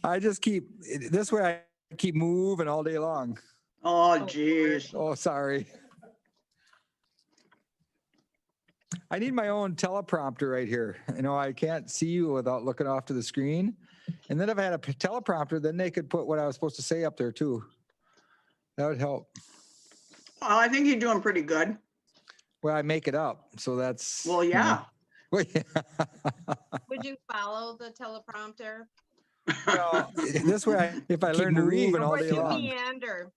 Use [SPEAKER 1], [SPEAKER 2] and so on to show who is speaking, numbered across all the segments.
[SPEAKER 1] I just keep, this way I keep moving all day long.
[SPEAKER 2] Oh, geez.
[SPEAKER 1] Oh, sorry. I need my own teleprompter right here. You know, I can't see you without looking off to the screen. And then if I had a teleprompter, then they could put what I was supposed to say up there too. That would help.
[SPEAKER 2] Well, I think you're doing pretty good.
[SPEAKER 1] Well, I make it up. So that's.
[SPEAKER 2] Well, yeah.
[SPEAKER 1] Well, yeah.
[SPEAKER 3] Would you follow the teleprompter?
[SPEAKER 1] Well, this way, if I learn to read
[SPEAKER 3] Or
[SPEAKER 1] all
[SPEAKER 3] would
[SPEAKER 1] day
[SPEAKER 3] you
[SPEAKER 1] long,
[SPEAKER 3] meander?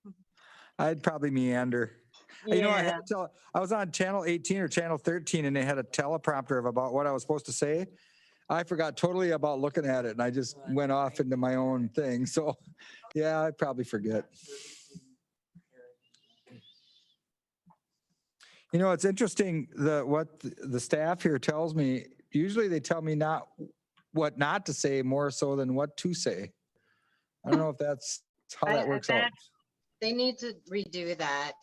[SPEAKER 1] I'd probably meander. You know, I was on channel 18 or channel 13 and they had a teleprompter of about what I was supposed to say. I forgot totally about looking at it and I just went off into my own thing. So yeah, I'd probably forget. You know, it's interesting what the staff here tells me. Usually they tell me not what not to say more so than what to say. I don't know if that's how that works out.
[SPEAKER 3] They need to redo that.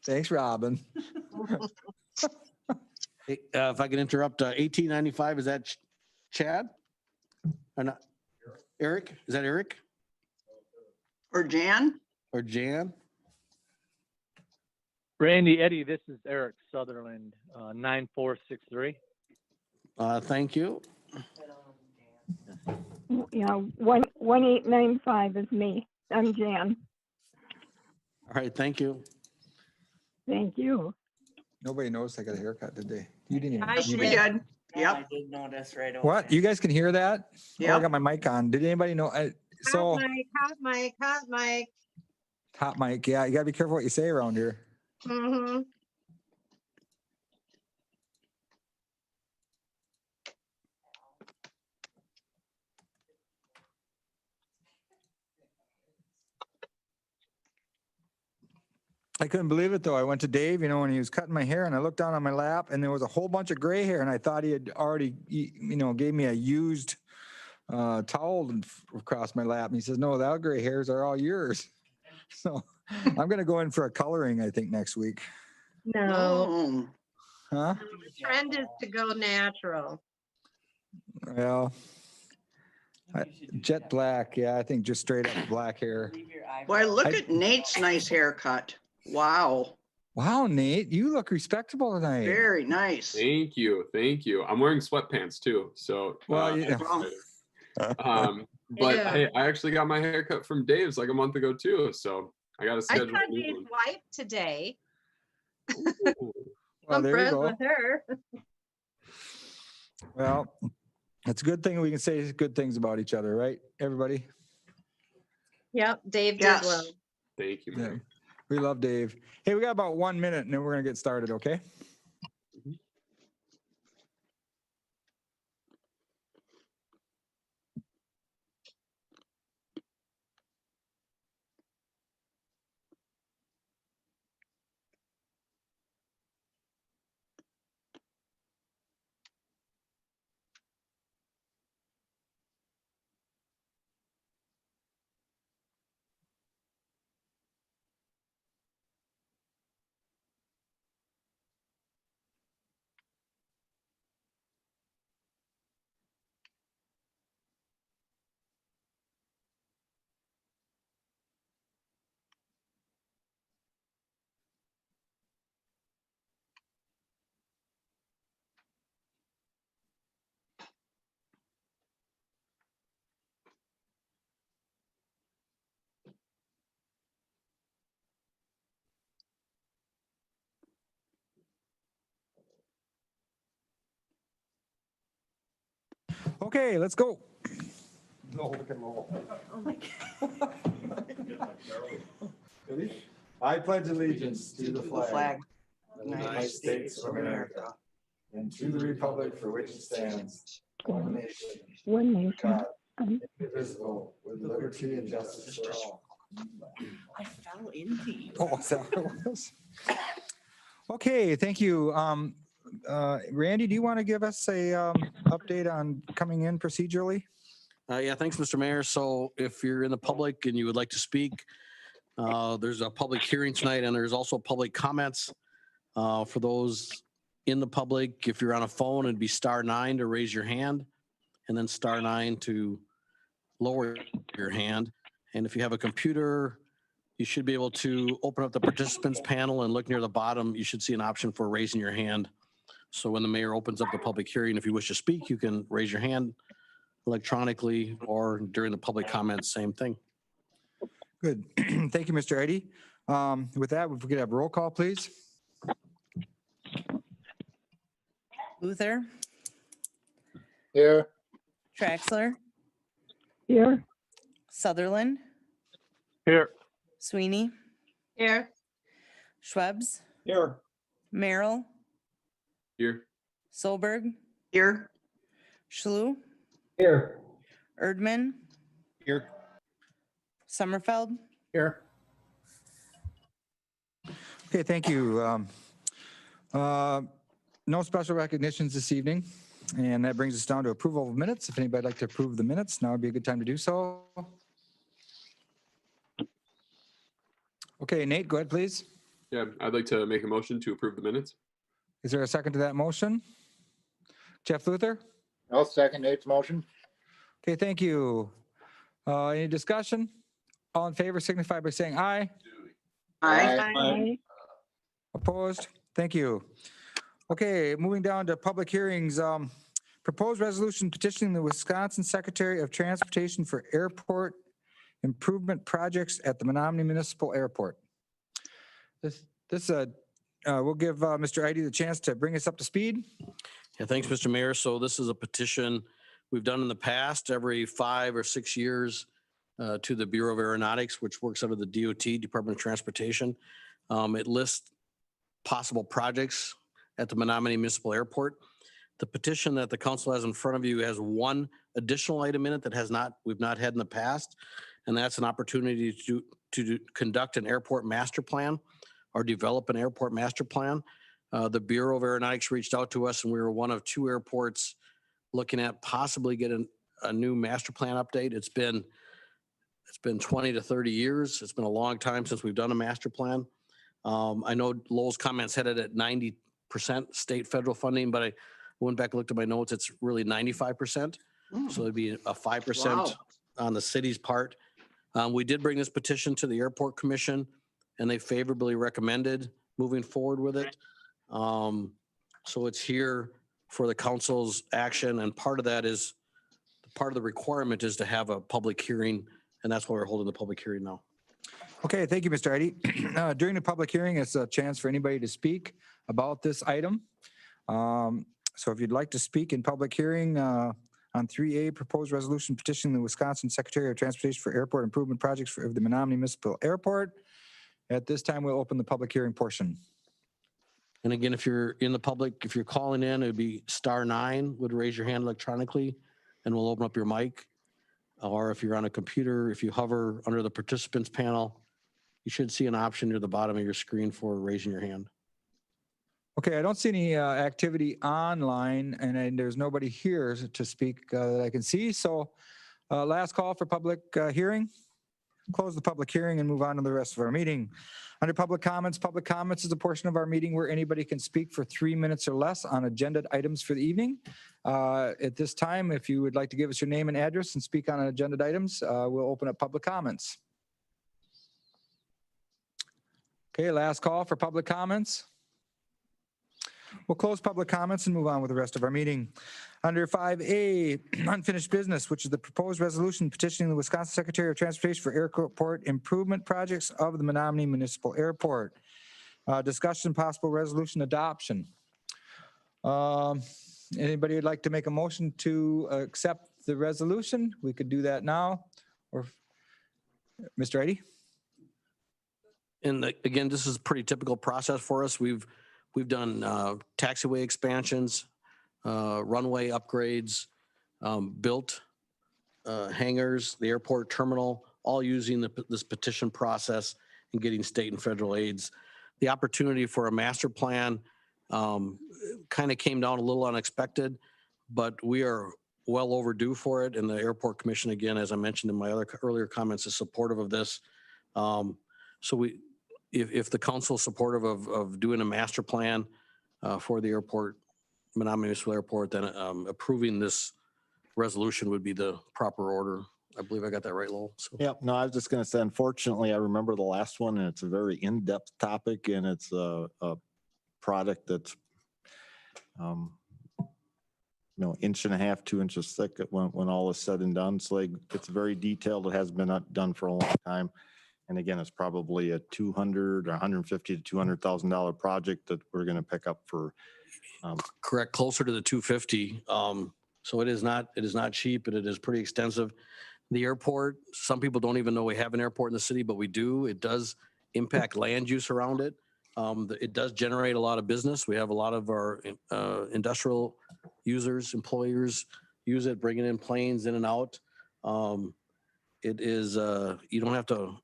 [SPEAKER 1] Thanks, Robin.
[SPEAKER 4] Hey, if I can interrupt, 1895, is that Chad? Or not? Eric? Is that Eric
[SPEAKER 2] Or Jan?
[SPEAKER 4] or Jan?
[SPEAKER 5] Randy, Eddie, this is Eric Sutherland, 9463.
[SPEAKER 4] Thank you.
[SPEAKER 6] Yeah, 1895 is me. I'm Jan.
[SPEAKER 4] All right, thank you.
[SPEAKER 6] Thank you.
[SPEAKER 1] Nobody noticed I got a haircut, did they? You didn't even.
[SPEAKER 3] I
[SPEAKER 1] you
[SPEAKER 2] We
[SPEAKER 1] didn't.
[SPEAKER 2] did. Yep.
[SPEAKER 7] I did notice right away.
[SPEAKER 1] What? You guys can hear that? Oh, I
[SPEAKER 2] Yep.
[SPEAKER 1] got my mic on. Did anybody know? So
[SPEAKER 3] Hot mic.
[SPEAKER 1] hot mic. Yeah, you gotta be careful what you say around here.
[SPEAKER 3] Mm-hmm.
[SPEAKER 1] I couldn't believe it though. I went to Dave, you know, when he was cutting my hair and I looked down on my lap and there was a whole bunch of gray hair and I thought he had already, you know, gave me a used towel across my lap. And he says, no, that gray hairs are all yours. So I'm going to go in for a coloring, I think, next week.
[SPEAKER 3] No,
[SPEAKER 2] Oh,
[SPEAKER 1] Huh?
[SPEAKER 3] the trend is to go natural.
[SPEAKER 1] Well, jet black. Yeah, I think just straight up black hair.
[SPEAKER 7] Leave your eyebrows.
[SPEAKER 2] boy, look at Nate's nice haircut. Wow.
[SPEAKER 1] Wow, Nate, you look respectable tonight.
[SPEAKER 2] Very nice.
[SPEAKER 8] Thank you. Thank you. I'm wearing sweatpants too. So,
[SPEAKER 1] Well, yeah.
[SPEAKER 8] But
[SPEAKER 3] Yeah.
[SPEAKER 8] hey, I actually got my haircut from Dave's like a month ago too. So I got to
[SPEAKER 3] I
[SPEAKER 8] schedule.
[SPEAKER 3] cut
[SPEAKER 8] a new
[SPEAKER 3] his
[SPEAKER 8] one.
[SPEAKER 3] wife today.
[SPEAKER 8] Ooh.
[SPEAKER 1] Well,
[SPEAKER 3] I'm
[SPEAKER 1] there you
[SPEAKER 3] friends
[SPEAKER 1] go.
[SPEAKER 3] with her.
[SPEAKER 1] Well, it's a good thing we can say good things about each other, right, everybody?
[SPEAKER 3] Yep, Dave
[SPEAKER 2] Yes.
[SPEAKER 3] did well.
[SPEAKER 8] Thank you,
[SPEAKER 1] Yeah.
[SPEAKER 8] man.
[SPEAKER 1] We love Dave. Hey, we got about 1 minute and then we're going to get started, okay? Okay, let's go. No, look at roll.
[SPEAKER 3] Oh my
[SPEAKER 1] Ready? I pledge allegiance to the
[SPEAKER 2] The flag.
[SPEAKER 1] of the United States of America and to the republic for which it stands, one nation,
[SPEAKER 6] One nation.
[SPEAKER 1] God, indivisible, with liberty and justice for all.
[SPEAKER 7] I fell into you.
[SPEAKER 1] Oh, is that what it was? Okay, thank you. Randy, do you want to give us a update on coming in procedurally?
[SPEAKER 4] Yeah, thanks, Mr. Mayor. So if you're in the public and you would like to speak, there's a public hearing tonight and there's also public comments for those in the public, if you're on a phone, it'd be *9 to raise your hand, and then *9 to lower your hand. And if you have a computer, you should be able to open up the participants panel and look near the bottom. You should see an option for raising your hand. So when the mayor opens up the public hearing, if you wish to speak, you can raise your hand electronically, or during the public comments, same thing.
[SPEAKER 1] Good. Thank you, Mr. Eddie. With that, if we could have roll call, please.
[SPEAKER 9] Luther,
[SPEAKER 10] Here.
[SPEAKER 9] Traxler,
[SPEAKER 6] Here,
[SPEAKER 9] Sutherland,
[SPEAKER 5] Here.
[SPEAKER 9] Sweeney,
[SPEAKER 3] Here,
[SPEAKER 9] Schwebs,
[SPEAKER 10] Here.
[SPEAKER 9] Merrill,
[SPEAKER 8] Here.
[SPEAKER 9] Solberg,
[SPEAKER 2] Here,
[SPEAKER 9] Schlue,
[SPEAKER 10] Here.
[SPEAKER 9] Erdman,
[SPEAKER 10] Here.
[SPEAKER 9] Sommerfeld,
[SPEAKER 10] Here.
[SPEAKER 1] Okay, thank you. No special recognitions this evening. And that brings us down to approval of minutes. If anybody'd like to approve the minutes, now would be a good time to do so. Okay, Nate, go ahead, please.
[SPEAKER 8] Yeah, I'd like to make a motion to approve the minutes.
[SPEAKER 1] Is there a second to that motion? Jeff Luther?
[SPEAKER 10] I'll second Nate's motion.
[SPEAKER 1] Okay, thank you. Any discussion? All in favor signify by saying aye.
[SPEAKER 2] aye.
[SPEAKER 6] aye,
[SPEAKER 1] Opposed? Thank you. Okay, moving down to public hearings. Proposed resolution petitioning the Wisconsin Secretary of Transportation for airport improvement projects at the Menomonie Municipal Airport. We'll give Mr. Eddie the chance to bring us up to speed.
[SPEAKER 4] Yeah, thanks, Mr. Mayor. So this is a petition we've done in the past every 5 or 6 years to the Bureau of Aeronautics, which works under the DOT, Department of Transportation. It lists possible projects at the Menomonie Municipal Airport. The petition that the council has in front of you has one additional item in it that we've not had in the past, and that's an opportunity to conduct an airport master plan or develop an airport master plan. The Bureau of Aeronautics reached out to us, and we were one of 2 airports looking at possibly getting a new master plan update. It's been 20 to 30 years. It's been a long time since we've done a master plan. I know Lowell's comments had it at 90% state federal funding, but I went back and looked at my notes. It's really 95%. So it'd be a 5%
[SPEAKER 2] Wow.
[SPEAKER 4] on the city's part. We did bring this petition to the Airport Commission, and they favorably recommended moving forward with it. So it's here for the council's action, and part of the requirement is to have a public hearing, and that's why we're holding the public hearing now.
[SPEAKER 1] Okay, thank you, Mr. Eddie. During the public hearing, it's a chance for anybody to speak about this item. So if you'd like to speak in public hearing on 3A, proposed resolution petitioning the Wisconsin Secretary of Transportation for airport improvement projects for the Menomonie Municipal Airport. At this time, we'll open the public hearing portion.
[SPEAKER 4] And again, if you're in the public, if you're calling in, it'd be *9 would raise your hand electronically, and we'll open up your mic. Or if you're on a computer, if you hover under the participants panel, you should see an option near the bottom of your screen for raising your hand.
[SPEAKER 1] Okay, I don't see any activity online, and there's nobody here to speak that I can see. So last call for public hearing. Close the public hearing and move on to the rest of our meeting. Under public comments is a portion of our meeting where anybody can speak for 3 minutes or less on agenda items for the evening. At this time, if you would like to give us your name and address and speak on agenda items, we'll open up public comments. Okay, last call for public comments. We'll close public comments and move on with the rest of our meeting. Under 5A, unfinished business, which is the proposed resolution petitioning the Wisconsin Secretary of Transportation for airport improvement projects of the Menomonie Municipal Airport. Discussion, possible resolution adoption. Anybody would like to make a motion to accept the resolution? We could do that now. Or Mr. Eddie?
[SPEAKER 4] And again, this is a pretty typical process for us. We've done taxiway expansions, runway upgrades, built hangars, the airport terminal, all using this petition process and getting state and federal aids. The opportunity for a master plan kind of came down a little unexpected, but we are well overdue for it. And the Airport Commission, again, as I mentioned in my earlier comments, is supportive of this. So if the council is supportive of doing a master plan, for the airport, Menomonie Municipal Airport, then approving this resolution would be the proper order. I believe I got that right, Lowell. So
[SPEAKER 11] Yep. No, I was just going to say, unfortunately, I remember the last one and it's a very in-depth topic and it's a product that's, inch and a half, 2 inches thick when all is said and done. So it's very detailed. It has been done for a long time. And again, it's probably a $200 or $150 to $200,000 project that we're going to pick up for.
[SPEAKER 4] correct, closer to the 250. So it is not cheap, but it is pretty extensive. The airport, some people don't even know we have an airport in the city, but we do. It does impact land use around it. It does generate a lot of business. We have a lot of our industrial users, employers use it, bringing in planes in and out. It is, you don't have to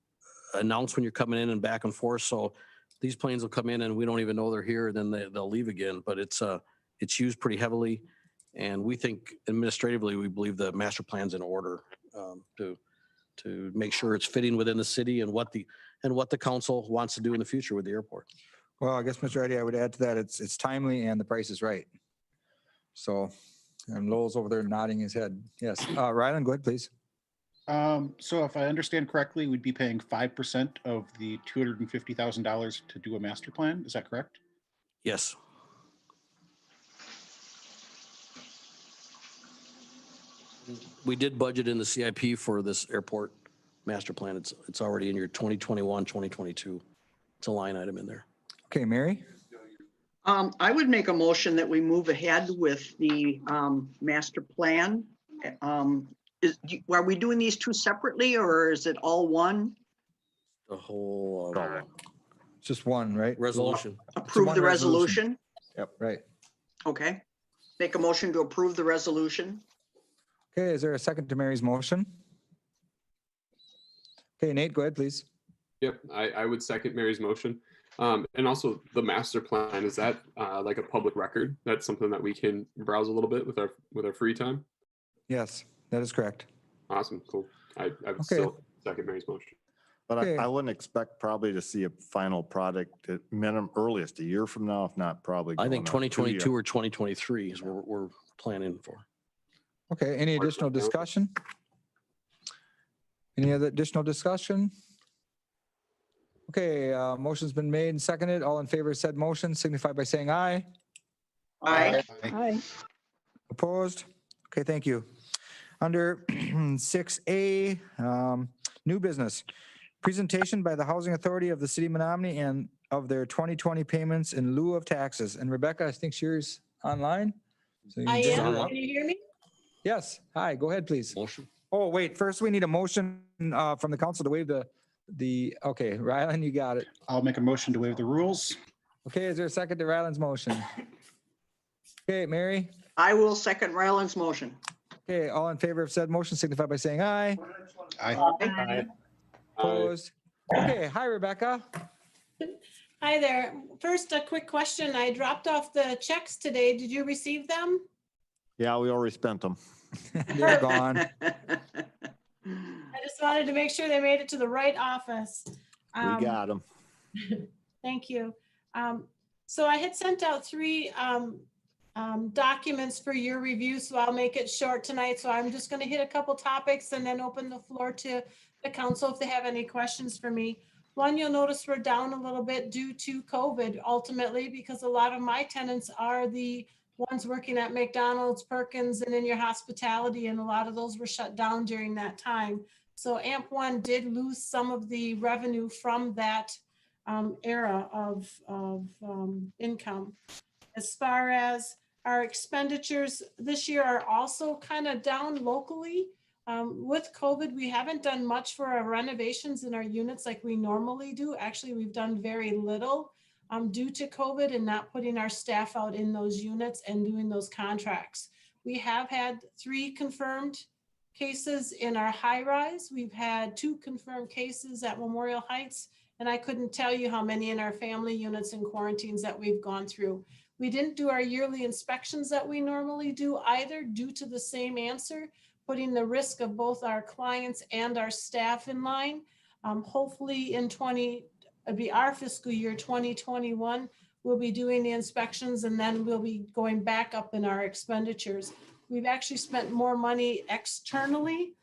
[SPEAKER 4] announce when you're coming in and back and forth. So these planes will come in and we don't even know they're here, and then they'll leave again. But it's used pretty heavily. And we think administratively, we believe the master plan's in order to make sure it's fitting within the city and what the council wants to do in the future with the airport.
[SPEAKER 1] Well, I guess, Mr. Eddie, I would add to that, it's timely and the price is right. So, and Lowell's over there nodding his head. Yes. Ryland, go ahead, please.
[SPEAKER 12] So if I understand correctly, we'd be paying 5% of the $250,000 to do a master plan. Is that correct?
[SPEAKER 4] Yes. We did budget in the CIP for this airport master plan. It's already in your 2021, 2022. It's a line item in there.
[SPEAKER 1] Okay, Mary?
[SPEAKER 2] I would make a motion that we move ahead with the master plan. Are we doing these two separately, or is it all one?
[SPEAKER 4] The whole
[SPEAKER 1] It's just one, right?
[SPEAKER 4] resolution.
[SPEAKER 2] Approve
[SPEAKER 1] one
[SPEAKER 2] the
[SPEAKER 1] resolution.
[SPEAKER 2] resolution?
[SPEAKER 1] Yep, right.
[SPEAKER 2] Okay. Make a motion to approve the resolution?
[SPEAKER 1] Okay, is there a second to Mary's motion? Okay, Nate, go ahead, please.
[SPEAKER 8] Yep, I would second Mary's motion. And also the master plan, is that like a public record? That's something that we can browse a little bit with our free time?
[SPEAKER 1] Yes, that is correct.
[SPEAKER 8] Awesome, cool. I would
[SPEAKER 1] Okay.
[SPEAKER 8] still second Mary's motion.
[SPEAKER 11] But
[SPEAKER 1] Okay.
[SPEAKER 11] I wouldn't expect probably to see a final product at minimum earliest a year from now, if not probably.
[SPEAKER 4] I think
[SPEAKER 11] going on 2
[SPEAKER 4] 2022
[SPEAKER 11] years.
[SPEAKER 4] or 2023 is what we're planning for.
[SPEAKER 1] Okay, any additional discussion? Any other additional discussion? Okay, motion's been made and seconded. All in favor of said motion signify by saying aye.
[SPEAKER 2] Aye.
[SPEAKER 6] Aye.
[SPEAKER 1] Opposed? Okay, thank you. Under 6A, new business. Presentation by the Housing Authority of the City of Menomonie and of their 2020 payments in lieu of taxes. And Rebecca, I think she's online. So you
[SPEAKER 3] I
[SPEAKER 1] can-
[SPEAKER 3] am. Can you hear me?
[SPEAKER 1] Yes, hi, go ahead, please.
[SPEAKER 4] Motion.
[SPEAKER 1] Oh, wait, first we need a motion from the council to waive okay, Ryland, you got it.
[SPEAKER 12] I'll make a motion to waive the rules.
[SPEAKER 1] Okay, is there a second to Ryland's motion? Okay, Mary?
[SPEAKER 2] I will second Ryland's motion.
[SPEAKER 1] Okay, all in favor of said motion signify by saying aye.
[SPEAKER 12] Aye.
[SPEAKER 1] Opposed? Okay, hi, Rebecca.
[SPEAKER 3] Hi there. First, a quick question. I dropped off the checks today. Did you receive them?
[SPEAKER 11] Yeah, we already spent them.
[SPEAKER 1] They're gone.
[SPEAKER 3] I just wanted to make sure they made it to the right office.
[SPEAKER 11] We got them.
[SPEAKER 3] Thank you. So I had sent out 3 documents for your review, so I'll make it short tonight. So I'm just going to hit a couple topics and then open the floor to the council if they have any questions for me. One, you'll notice we're down a little bit due to COVID ultimately, because a lot of my tenants are the ones working at McDonald's, Perkins, and in your hospitality, and a lot of those were shut down during that time. So AMP1 did lose some of the revenue from that era of income. As far as our expenditures this year are also kind of down locally. With COVID, we haven't done much for our renovations in our units like we normally do. Actually, we've done very little due to COVID and not putting our staff out in those units and doing those contracts. We have had 3 confirmed cases in our high rise. We've had 2 confirmed cases at Memorial Heights, and I couldn't tell you how many in our family units and quarantines that we've gone through. We didn't do our yearly inspections that we normally do either, due to the same answer, putting the risk of both our clients and our staff in line. Hopefully in it'd be our fiscal year 2021, we'll be doing the inspections, and then we'll be going back up in our expenditures. We've actually spent more money externally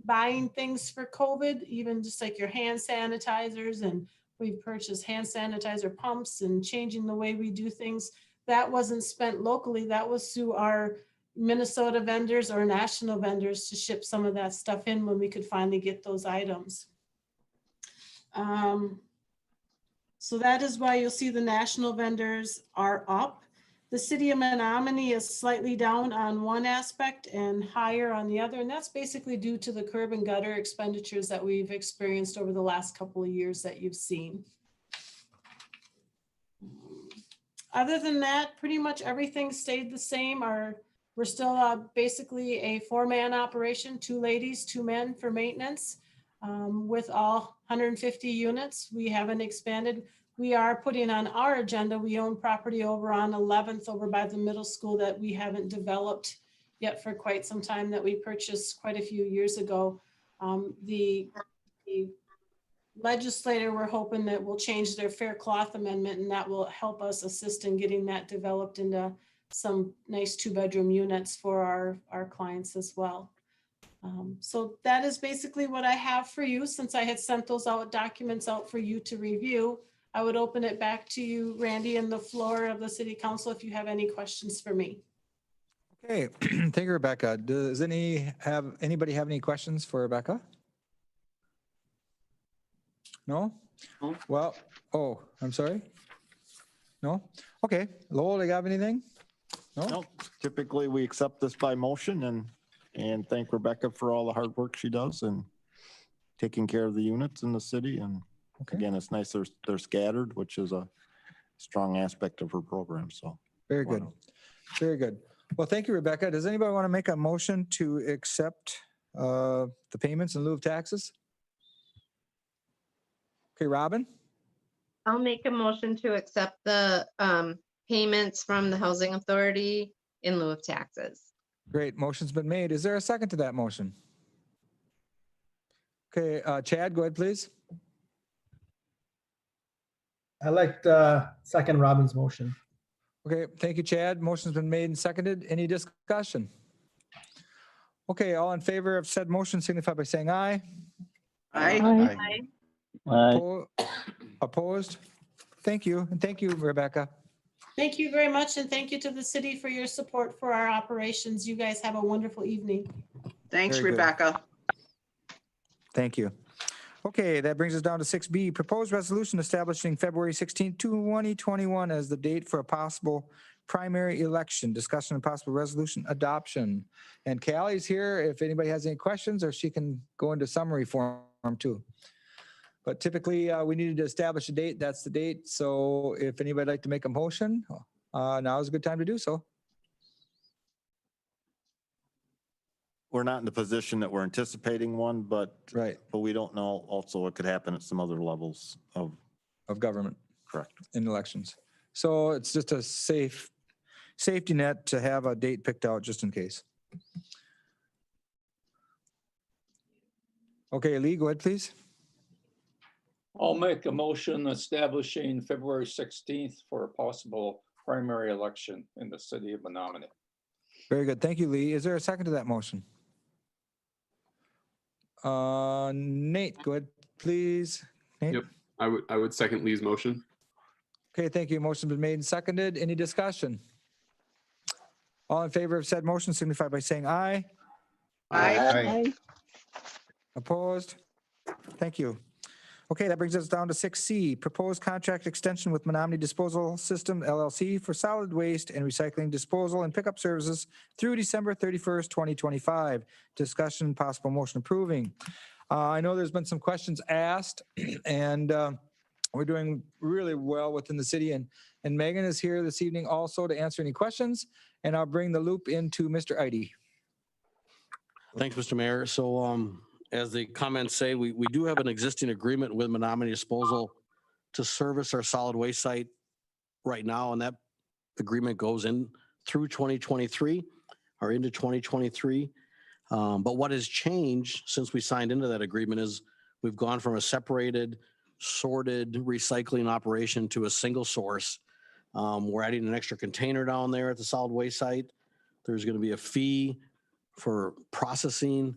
[SPEAKER 3] buying things for COVID, even just like your hand sanitizers, and we've purchased hand sanitizer pumps and changing the way we do things. That wasn't spent locally. That was through our Minnesota vendors or national vendors to ship some of that stuff in when we could finally get those items. So that is why you'll see the national vendors are up. The city of Menomonie is slightly down on one aspect and higher on the other. And that's basically due to the curb and gutter expenditures that we've experienced over the last couple of years that you've seen. Other than that, pretty much everything stayed the same. We're still basically a 4-man operation, 2 ladies, 2 men for maintenance with all 150 units. We haven't expanded. We are putting on our agenda. We own property over on 11th over by the middle school that we haven't developed yet for quite some time, that we purchased quite a few years ago. The legislator, we're hoping that will change their fair cloth amendment, and that will help us assist in getting that developed into some nice 2-bedroom units for our clients as well. So that is basically what I have for you. Since I had sent those documents out for you to review, I would open it back to you, Randy, and the floor of the city council if you have any questions for me.
[SPEAKER 1] Okay, thank you, Rebecca. Does anybody have any questions for Rebecca? No?
[SPEAKER 2] No.
[SPEAKER 1] Well, oh, I'm sorry. No? Okay, Lowell, do you have anything? No?
[SPEAKER 11] No, typically we accept this by motion and thank Rebecca for all the hard work she does and taking care of the units in the city. And
[SPEAKER 1] Okay.
[SPEAKER 11] again, it's nice they're scattered, which is a strong aspect of her program. So
[SPEAKER 1] Very good. Very good. Well, thank you, Rebecca. Does anybody want to make a motion to accept the payments in lieu of taxes? Okay, Robin?
[SPEAKER 13] I'll make a motion to accept the payments from the Housing Authority in lieu of taxes.
[SPEAKER 1] Great. Motion's been made. Is there a second to that motion? Okay, Chad, go ahead, please.
[SPEAKER 14] I like second Robin's motion.
[SPEAKER 1] Okay, thank you, Chad. Motion's been made and seconded. Any discussion? Okay, all in favor of said motion signify by saying aye.
[SPEAKER 2] Aye.
[SPEAKER 1] Opposed? Thank you. And thank you, Rebecca.
[SPEAKER 3] Thank you very much, and thank you to the city for your support for our operations. You guys have a wonderful evening.
[SPEAKER 2] Thanks,
[SPEAKER 1] Very good.
[SPEAKER 2] Rebecca.
[SPEAKER 1] Thank you. Okay, that brings us down to 6B, proposed resolution establishing February 16, 2021 as the date for a possible primary election. Discussion and possible resolution adoption. And Callie's here if anybody has any questions, or she can go into summary form too. But typically, we needed to establish a date. That's the date. So if anybody would like to make a motion, now is a good time to do so.
[SPEAKER 11] we're not in the position that we're anticipating one, but
[SPEAKER 1] Right,
[SPEAKER 11] we don't know also what could happen at some other levels of.
[SPEAKER 1] of government
[SPEAKER 11] Correct.
[SPEAKER 1] in elections. So it's just a safety net to have a date picked out just in case. Okay, Lee, go ahead, please.
[SPEAKER 15] I'll make a motion establishing February 16th for a possible primary election in the city of Menomonie.
[SPEAKER 1] Very good. Thank you, Lee. Is there a second to that motion? Nate, go ahead, please. Nate?
[SPEAKER 8] Yep, I would second Lee's motion.
[SPEAKER 1] Okay, thank you. Motion's been made and seconded. Any discussion? All in favor of said motion signify by saying aye.
[SPEAKER 2] Aye.
[SPEAKER 1] Opposed? Thank you. Okay, that brings us down to 6C, proposed contract extension with Menomonie Disposal System LLC for solid waste and recycling disposal and pickup services through December 31st, 2025. Discussion and possible motion approving. I know there's been some questions asked and we're doing really well within the city, and Megan is here this evening also to answer any questions, and I'll bring the loop into Mr. Idy.
[SPEAKER 4] Thanks, Mr. Mayor. So as the comments say, we do have an existing agreement with Menomonie Disposal to service our solid waste site right now, and that agreement goes in through 2023 or into 2023. But what has changed since we signed into that agreement is we've gone from a separated, sorted recycling operation to a single source We're adding an extra container down there at the solid waste site. There's going to be a fee for processing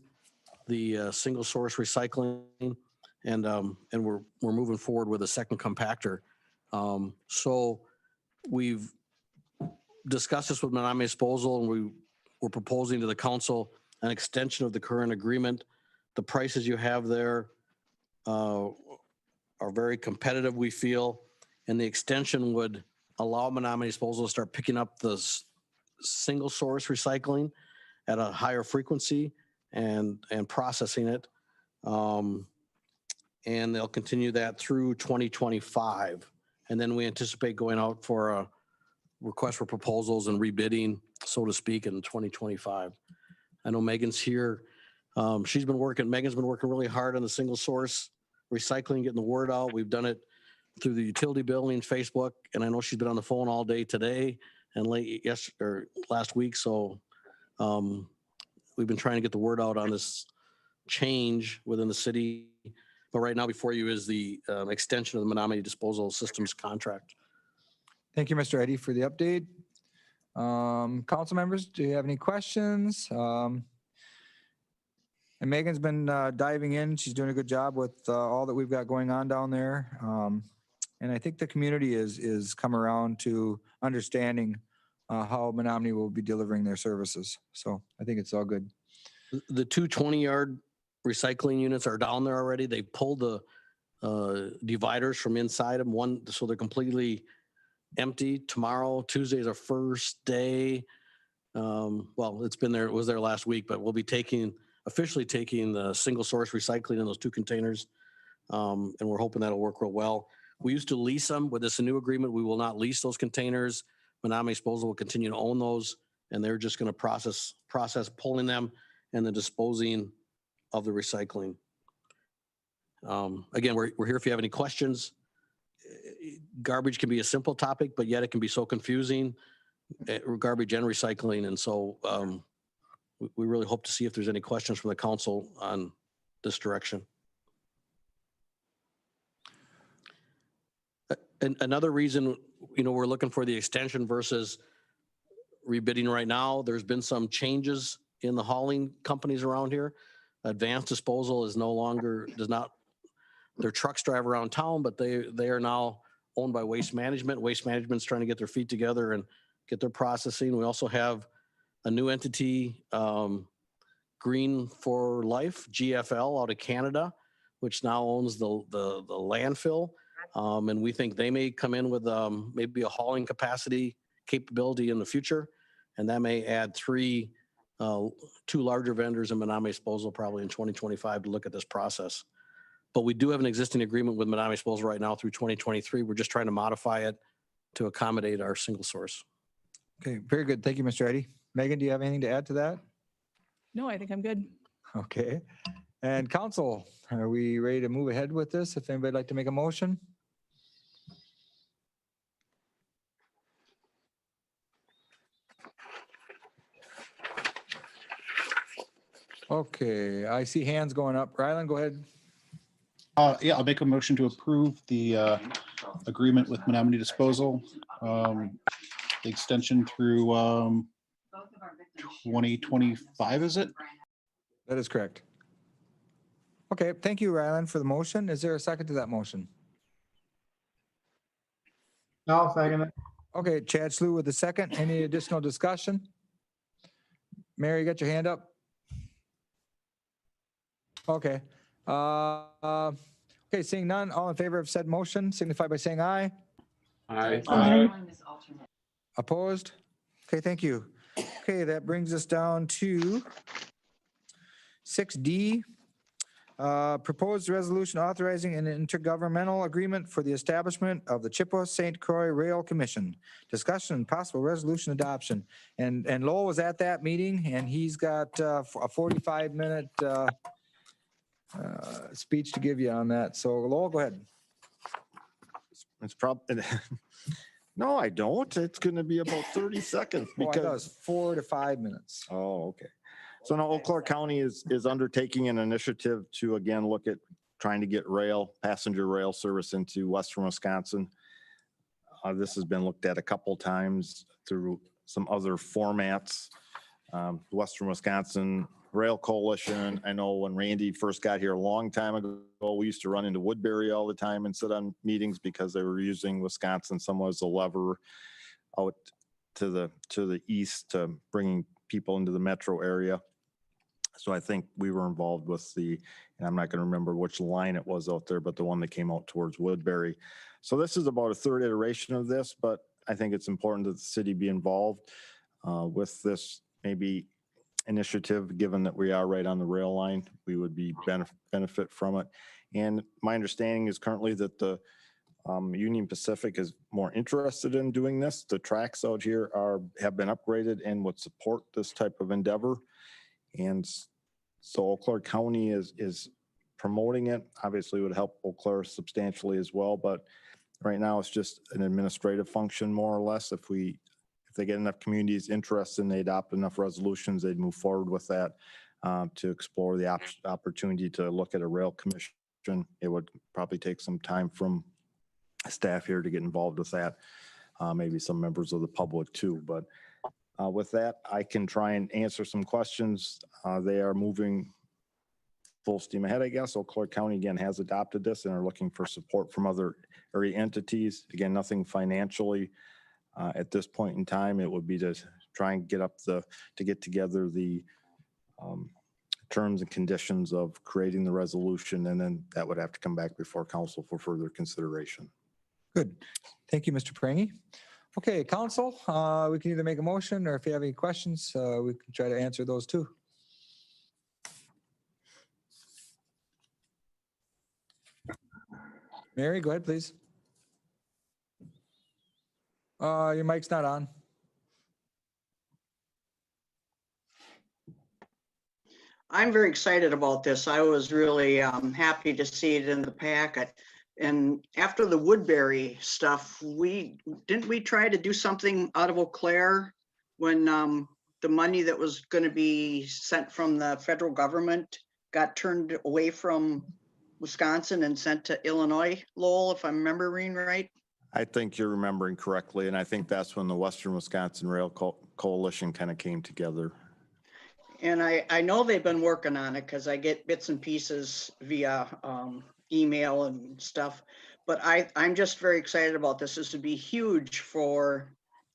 [SPEAKER 4] the single source recycling, and we're moving forward with a second compactor. So we've discussed this with Menomonie Disposal, and we're proposing to the council an extension of the current agreement. The prices you have there are very competitive, we feel, and the extension would allow Menomonie Disposal to start picking up the single source recycling at a higher frequency and processing it. And they'll continue that through 2025. And then we anticipate going out for a request for proposals and rebidding, so to speak, in 2025. I know Megan's here. Megan's been working really hard on the single source recycling, getting the word out. We've done it through the utility billing, Facebook, and I know she's been on the phone all day today and last week. So we've been trying to get the word out on this change within the city. But right now before you is the extension of the Menomonie Disposal Systems contract.
[SPEAKER 1] Thank you, Mr. Eddy, for the update. Council members, do you have any questions? And Megan's been diving in. She's doing a good job with all that we've got going on down there. And I think the community is come around to understanding how Menomonie will be delivering their services. So I think it's all good.
[SPEAKER 4] The 2 20-yard recycling units are down there already. They pulled the dividers from inside them, so they're completely empty. Tomorrow, Tuesday is our first day. Well, it was there last week, but we'll be officially taking the single source recycling in those 2 containers. And we're hoping that'll work real well. We used to lease them. With this new agreement, we will not lease those containers. Menomonie Disposal will continue to own those, and they're just going to process pulling them and then disposing of the recycling. Again, we're here if you have any questions. Garbage can be a simple topic, but yet it can be so confusing, garbage and recycling. And so we really hope to see if there's any questions from the council on this direction. And another reason, we're looking for the extension versus rebidding right now, there's been some changes in the hauling companies around here. Advanced Disposal their trucks drive around town, but they are now owned by Waste Management. Waste Management's trying to get their feet together and get their processing. We also have a new entity, Green for Life, GFL, out of Canada, which now owns the landfill. And we think they may come in with maybe a hauling capability in the future. And that may add 2 larger vendors in Menomonie Disposal probably in 2025 to look at this process. But we do have an existing agreement with Menomonie Disposal right now through 2023. We're just trying to modify it to accommodate our single source.
[SPEAKER 1] Okay, very good. Thank you, Mr. Eddy. Megan, do you have anything to add to that?
[SPEAKER 16] No, I think I'm good.
[SPEAKER 1] Okay. And council, are we ready to move ahead with this? If anybody'd like to make a motion? Okay, I see hands going up. Ryland, go ahead.
[SPEAKER 12] Yeah, I'll make a motion to approve the agreement with Menomonie Disposal. The extension through 2025, is it?
[SPEAKER 1] That is correct. Okay, thank you, Ryland, for the motion. Is there a second to that motion?
[SPEAKER 14] No, second it.
[SPEAKER 1] Okay, Chad Slew with the second. Any additional discussion? Mary, you got your hand up? Okay. Okay, seeing none, all in favor of said motion, signify by saying aye.
[SPEAKER 8] Aye.
[SPEAKER 6] Aye.
[SPEAKER 1] Opposed? Okay, thank you. Okay, that brings us down to 6D. Proposed resolution authorizing an intergovernmental agreement for the establishment of the Chippewa St. Croix Rail Commission. Discussion and possible resolution adoption. And Lowell was at that meeting, and he's got a 45-minute speech to give you on that. So Lowell, go ahead.
[SPEAKER 11] It's probably, no, I don't. It's going to be about 30 seconds
[SPEAKER 1] Oh, I thought it
[SPEAKER 11] because,
[SPEAKER 1] was 4 to 5 minutes.
[SPEAKER 11] oh, okay. So now Eau Claire County is undertaking an initiative to again look at trying to get passenger rail service into western Wisconsin. This has been looked at a couple times through some other formats. The Western Wisconsin Rail Coalition. I know when Randy first got here a long time ago, we used to run into Woodbury all the time and sit on meetings because they were using Wisconsin somewhat as a lever out to the east to bringing people into the metro area. So I think we were involved with and I'm not going to remember which line it was out there, but the one that came out towards Woodbury. So this is about a third iteration of this, but I think it's important that the city be involved with this maybe initiative, given that we are right on the rail line. We would be benefit from it. And my understanding is currently that the Union Pacific is more interested in doing this. The tracks out here have been upgraded and would support this type of endeavor. And so Eau Claire County is promoting it. Obviously, it would help Eau Claire substantially as well. But right now, it's just an administrative function, more or less. If they get enough communities interested and they adopt enough resolutions, they'd move forward with that to explore the opportunity to look at a rail commission. It would probably take some time from staff here to get involved with that. Maybe some members of the public too. But with that, I can try and answer some questions. They are moving full steam ahead, I guess. Eau Claire County, again, has adopted this and are looking for support from other area entities. Again, nothing financially. At this point in time, it would be to try and get together the terms and conditions of creating the resolution, and then that would have to come back before council for further consideration.
[SPEAKER 1] Good. Thank you, Mr. Prangy. Okay, council, we can either make a motion, or if you have any questions, we can try to answer those too. Mary, go ahead, please. Your mic's not on.
[SPEAKER 2] I'm very excited about this. I was really happy to see it in the packet. And after the Woodbury stuff, didn't we try to do something out of Eau Claire when the money that was going to be sent from the federal government got turned away from Wisconsin and sent to Illinois, Lowell, if I'm remembering right?
[SPEAKER 11] I think you're remembering correctly, and I think that's when the Western Wisconsin Rail Coalition kind of came together.
[SPEAKER 2] And I know they've been working on it because I get bits and pieces via email and stuff. But I'm just very excited about this. This would be huge for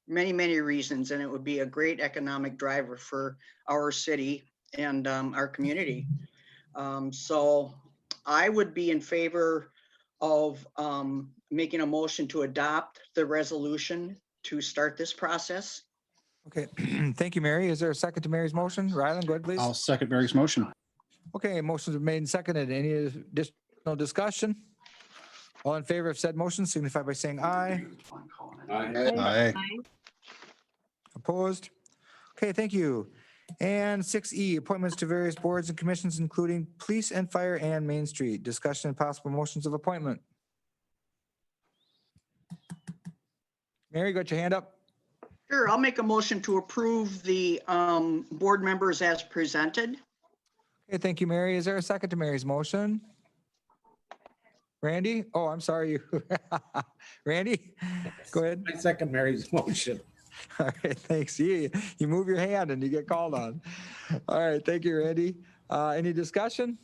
[SPEAKER 2] many, many reasons, and it would be a great economic driver for our city and our community. So I would be in favor of making a motion to adopt the resolution to start this process.
[SPEAKER 1] Okay, thank you, Mary. Is there a second to Mary's motion? Ryland, go ahead, please.
[SPEAKER 12] I'll second Mary's motion.
[SPEAKER 1] Okay, motions are made and seconded. Any additional discussion? All in favor of said motion signify by saying aye.
[SPEAKER 12] Aye.
[SPEAKER 1] Opposed? Okay, thank you. And 6E, appointments to various boards and commissions, including police and fire and Main Street. Discussion and possible motions of appointment. Mary, got your hand up?
[SPEAKER 2] Sure, I'll make a motion to approve the board members as presented.
[SPEAKER 1] Okay, thank you, Mary. Is there a second to Mary's motion? Randy? Oh, I'm sorry. You. Randy, go ahead.
[SPEAKER 14] I second Mary's motion.
[SPEAKER 1] All right, thanks. You move your hand and you get called on. All right, thank you, Randy. Any discussion?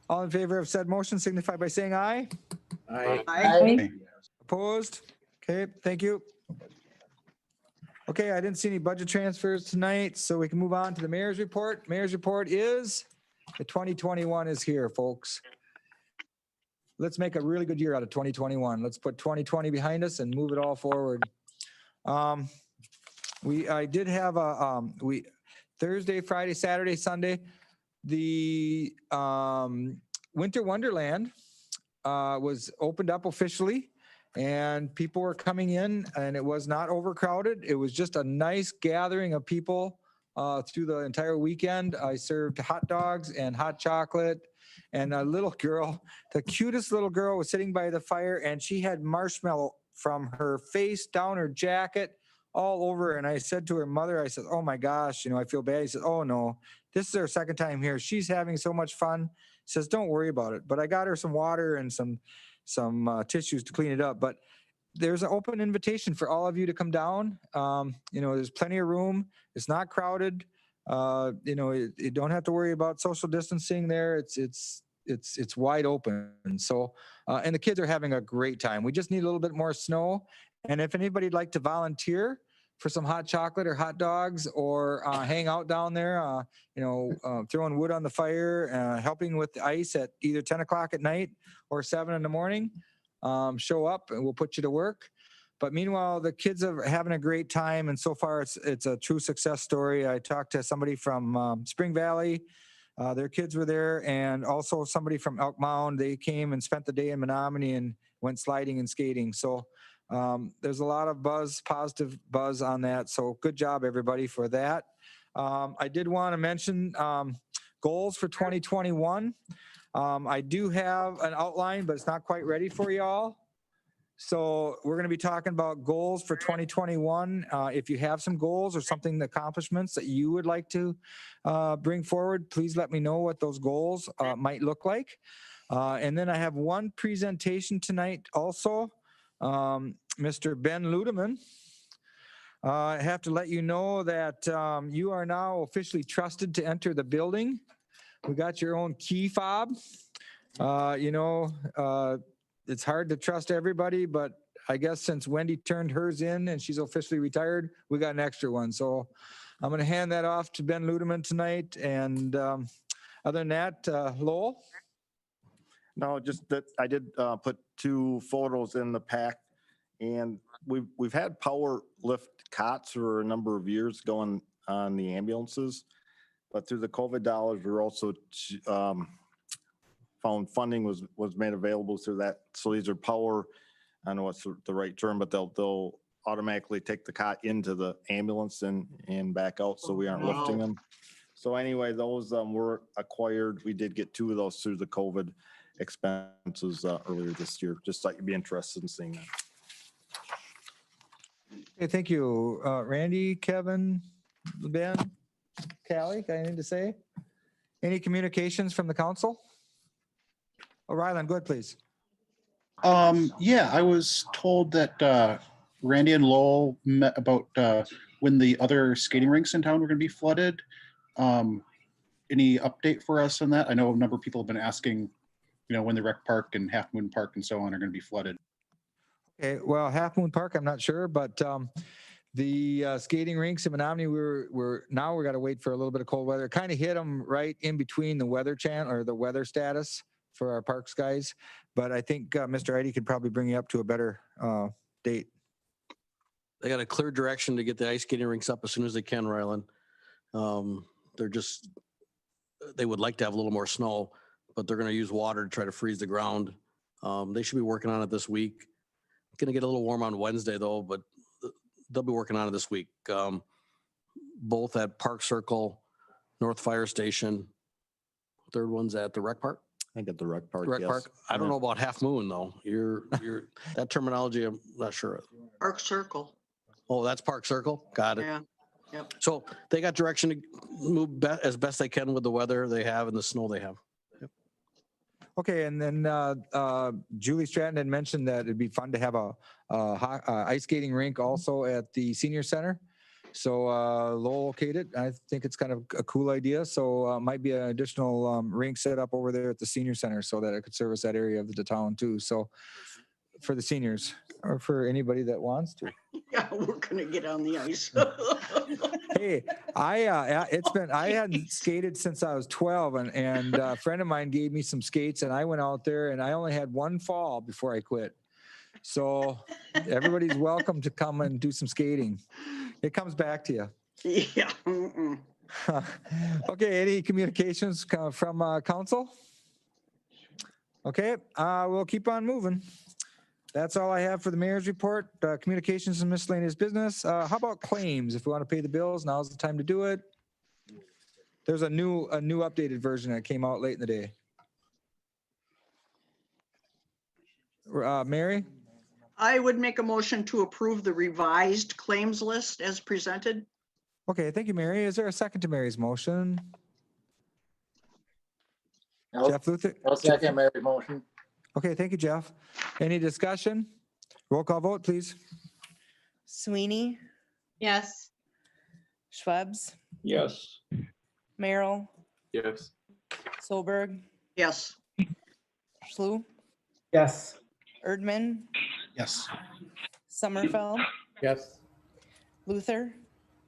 [SPEAKER 1] All in favor of said motion signify by saying aye.
[SPEAKER 14] Aye.
[SPEAKER 2] Aye.
[SPEAKER 1] Opposed? Okay, thank you. Okay, I didn't see any budget transfers tonight, so we can move on to the mayor's report. Mayor's report is, the 2021 is here, folks. Let's make a really good year out of 2021. Let's put 2020 behind us and move it all forward. I did have Thursday, Friday, Saturday, Sunday, the Winter Wonderland was opened up officially. And people were coming in, and it was not overcrowded. It was just a nice gathering of people through the entire weekend. I served hot dogs and hot chocolate, and a little girl, the cutest little girl, was sitting by the fire, and she had marshmallow from her face down her jacket all over. And I said to her mother, I said, "Oh my gosh, I feel bad." He said, "Oh no, this is her second time here. She's having so much fun." He says, "Don't worry about it." But I got her some water and some tissues to clean it up. But there's an open invitation for all of you to come down. There's plenty of room. It's not crowded. You don't have to worry about social distancing there. It's wide open. So, and the kids are having a great time. We just need a little bit more snow. And if anybody'd like to volunteer for some hot chocolate or hot dogs or hang out down there, throwing wood on the fire, helping with the ice at either 10 o'clock at night or 7 in the morning, show up and we'll put you to work. But meanwhile, the kids are having a great time. And so far it's a true success story. I talked to somebody from Spring Valley. Their kids were there, and also somebody from Elk Mound. They came and spent the day in Menomonie and went sliding and skating. So there's a lot of positive buzz on that. So good job, everybody, for that. I did want to mention goals for 2021. I do have an outline, but it's not quite ready for y'all. So we're going to be talking about goals for 2021. If you have some goals or something, accomplishments that you would like to bring forward, please let me know what those goals might look like. And then I have one presentation tonight also. Mr. Ben Ludeman. I have to let you know that you are now officially trusted to enter the building. We got your own key fob. It's hard to trust everybody, but I guess since Wendy turned hers in and she's officially retired, we got an extra one. So I'm going to hand that off to Ben Ludeman tonight. And other than that, Lowell?
[SPEAKER 11] No, just that I did put 2 photos in the pack, and we've had power lift cots for a number of years going on the ambulances, but through the COVID dollars, we're also found funding was made available through that. So these are power, I don't know what's the right term, but they'll automatically take the cot into the ambulance and back out, so we aren't lifting them. So anyway, those were acquired. We did get 2 of those through the COVID expenses earlier this year. Just thought you'd be interested in seeing that.
[SPEAKER 1] Okay, thank you. Randy, Kevin, Ben, Callie, got anything to say? Any communications from the council? Rylan, go ahead, please.
[SPEAKER 12] Yeah, I was told that Randy and Lowell met about when the other skating rinks in town were going to be flooded. Any update for us on that? I know a number of people have been asking, when the Rec Park and Half Moon Park and so on are going to be flooded.
[SPEAKER 1] Okay, well, Half Moon Park, I'm not sure, but the skating rinks in Menomonie, we're got to wait for a little bit of cold weather. It kind of hit them right in between the weather channel or the weather status for our parks guys. But I think Mr. Eddie could probably bring you up to a better date.
[SPEAKER 4] They got a clear direction to get the ice skating rinks up as soon as they can, Rylan. They would like to have a little more snow, but they're going to use water to try to freeze the ground. They should be working on it this week. Going to get a little warm on Wednesday though, but they'll be working on it this week. Both at Park Circle, North Fire Station. Third one's at the Rec Park.
[SPEAKER 11] I think at the Rec Park.
[SPEAKER 4] Rec
[SPEAKER 11] yes.
[SPEAKER 4] Park. I don't know about Half Moon though. You're that terminology, I'm not sure of.
[SPEAKER 2] Park Circle.
[SPEAKER 4] Oh, that's Park Circle. Got it.
[SPEAKER 2] Yeah. Yep.
[SPEAKER 4] So they got direction to move as best they can with the weather they have and the snow they have. Yep.
[SPEAKER 1] Okay, and then Julie Stratton had mentioned that it'd be fun to have a ice skating rink also at the senior center. So Lowell okayed it. I think it's kind of a cool idea. So might be an additional rink set up over there at the senior center so that it could service that area of the town too. So for the seniors or for anybody that wants to.
[SPEAKER 2] Yeah, we're gonna get on the ice.
[SPEAKER 1] Hey, I hadn't skated since I was 12, and a friend of mine gave me some skates, and I went out there, and I only had one fall before I quit. So everybody's welcome to come and do some skating. It comes back to you.
[SPEAKER 2] Yeah.
[SPEAKER 1] Okay, any communications from council? Okay, we'll keep on moving. That's all I have for the mayor's report. Communications and miscellaneous business. How about claims? If we want to pay the bills, now's the time to do it. There's a new updated version that came out late in the day. Mary?
[SPEAKER 2] I would make a motion to approve the revised claims list as presented.
[SPEAKER 1] Okay, thank you, Mary. Is there a second to Mary's motion? Jeff Luther?
[SPEAKER 10] I'll second Mary's motion.
[SPEAKER 1] Okay, thank you, Jeff. Any discussion? Roll call vote, please.
[SPEAKER 9] Sweeney,
[SPEAKER 13] Yes.
[SPEAKER 9] Schwebs,
[SPEAKER 15] Yes.
[SPEAKER 9] Merrill,
[SPEAKER 8] Yes.
[SPEAKER 9] Solberg,
[SPEAKER 2] Yes.
[SPEAKER 9] Schlue,
[SPEAKER 14] Yes.
[SPEAKER 9] Erdman,
[SPEAKER 12] Yes.
[SPEAKER 9] Summerfeld,
[SPEAKER 10] Yes.
[SPEAKER 9] Luther,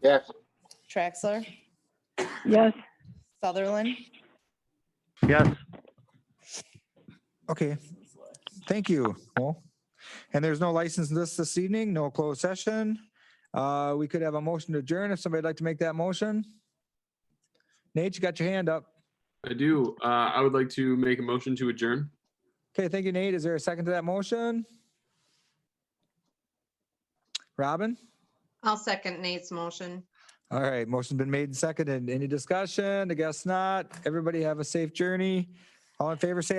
[SPEAKER 10] Yes.
[SPEAKER 9] Traxler,
[SPEAKER 6] yes,
[SPEAKER 9] Sutherland,
[SPEAKER 10] Yes.
[SPEAKER 1] Okay, thank you. Well, and there's no license list this evening, no closed session. We could have a motion to adjourn if somebody'd like to make that motion. Nate, you got your hand up.
[SPEAKER 8] I do. I would like to make a motion to adjourn.
[SPEAKER 1] Okay, thank you, Nate. Is there a second to that motion? Robin?
[SPEAKER 13] I'll second Nate's motion.
[SPEAKER 1] All right, motion's been made and seconded. Any discussion? I guess not. Everybody have a safe journey. All in favor, say aye.